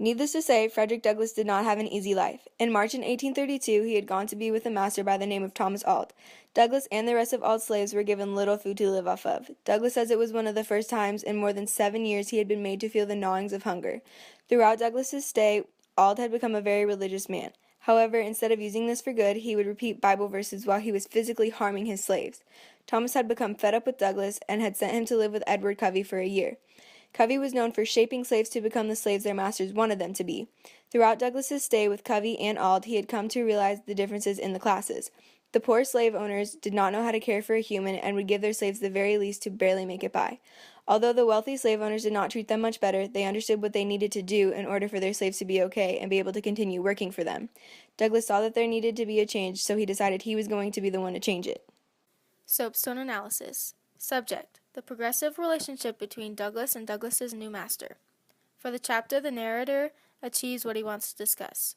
Needless to say, Frederick Douglass did not have an easy life. In March 1832, he had gone to be with a master by the name of Thomas Auld. Douglass and the rest of Auld's slaves were given little food to live off of. Douglass says it was one of the first times in more than 7 years he had been made to feel the gnawings of hunger. Throughout Douglass's stay, Auld had become a very religious man. However, instead of using this for good, he would repeat Bible verses while he was physically harming his slaves. Thomas had become fed up with Douglass and had sent him to live with Edward Covey for a year. Covey was known for shaping slaves to become the slaves their masters wanted them to be. Throughout Douglass's stay with Covey and Auld, he had come to realize the differences in the classes. The poor slave owners did not know how to care for a human and would give their slaves the very least to barely make it by. Although the wealthy slave owners did not treat them much better, they understood what they needed to do in order for their slaves to be okay and be able to continue working for them. Douglass saw that there needed to be a change, so he decided he was going to be the one to change it. Soapstone analysis. Subject: the progressive relationship between Douglass and Douglass's new master. For the chapter, the narrator achieves what he wants to discuss.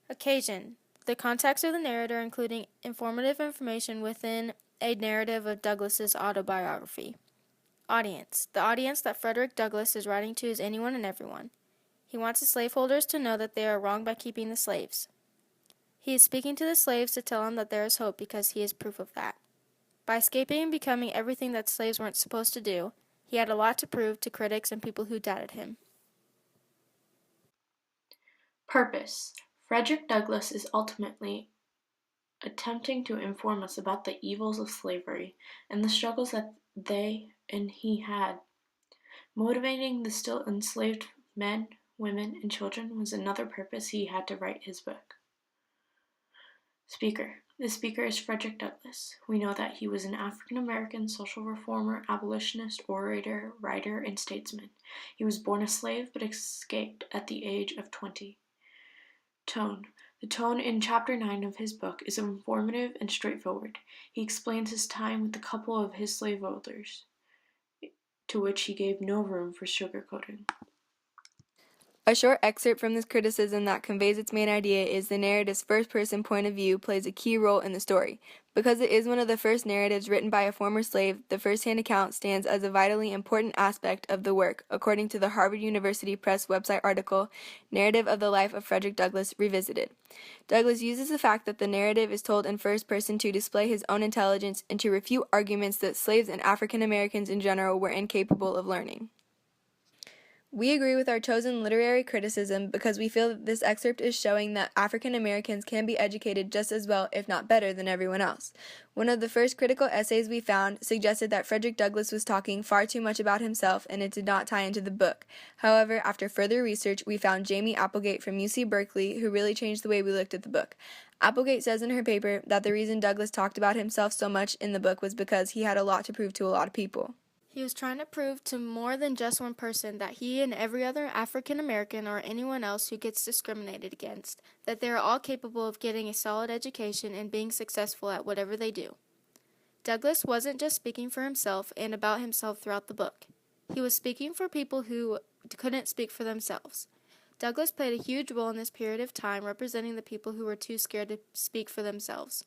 Occasion: the context of the narrator, including informative information within a narrative of Douglass's autobiography. Audience: the audience that Frederick Douglass is writing to is anyone and everyone. He wants the slaveholders to know that they are wrong by keeping the slaves. He is speaking to the slaves to tell them that there is hope because he is proof of that. By escaping and becoming everything that slaves weren't supposed to do, he had a lot to prove to critics and people who doubted him. Purpose: Frederick Douglass is ultimately attempting to inform us about the evils of slavery and the struggles that they and he had. Motivating the still enslaved men, women, and children was another purpose he had to write his book. Speaker: the speaker is Frederick Douglass. We know that he was an African-American social reformer, abolitionist, orator, writer, and statesman. He was born a slave but escaped at the age of 20. Tone: the tone in Chapter 9 of his book is informative and straightforward. He explains his time with a couple of his slaveholders, to which he gave no room for sugarcoating. A short excerpt from this criticism that conveys its main idea is the narrative's first-person point of view plays a key role in the story. Because it is one of the first narratives written by a former slave, the first-hand account stands as a vitally important aspect of the work, according to the Harvard University Press website article, Narrative of the Life of Frederick Douglass Revisited. Douglass uses the fact that the narrative is told in first person to display his own intelligence and to refute arguments that slaves and African Americans in general were incapable of learning. We agree with our chosen literary criticism because we feel that this excerpt is showing that African Americans can be educated just as well, if not better, than everyone else. One of the first critical essays we found suggested that Frederick Douglass was talking far too much about himself and it did not tie into the book. However, after further research, we found Jamie Applegate from UC Berkeley, who really changed the way we looked at the book. Applegate says in her paper that the reason Douglass talked about himself so much in the book was because he had a lot to prove to a lot of people. He was trying to prove to more than just one person that he and every other African American or anyone else who gets discriminated against, that they are all capable of getting a solid education and being successful at whatever they do. Douglass wasn't just speaking for himself and about himself throughout the book. He was speaking for people who couldn't speak for themselves. Douglass played a huge role in this period of time representing the people who were too scared to speak for themselves.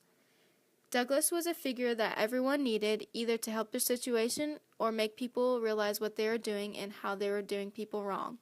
Douglass was a figure that everyone needed, either to help their situation or make people realize what they were doing and how they were doing people wrong.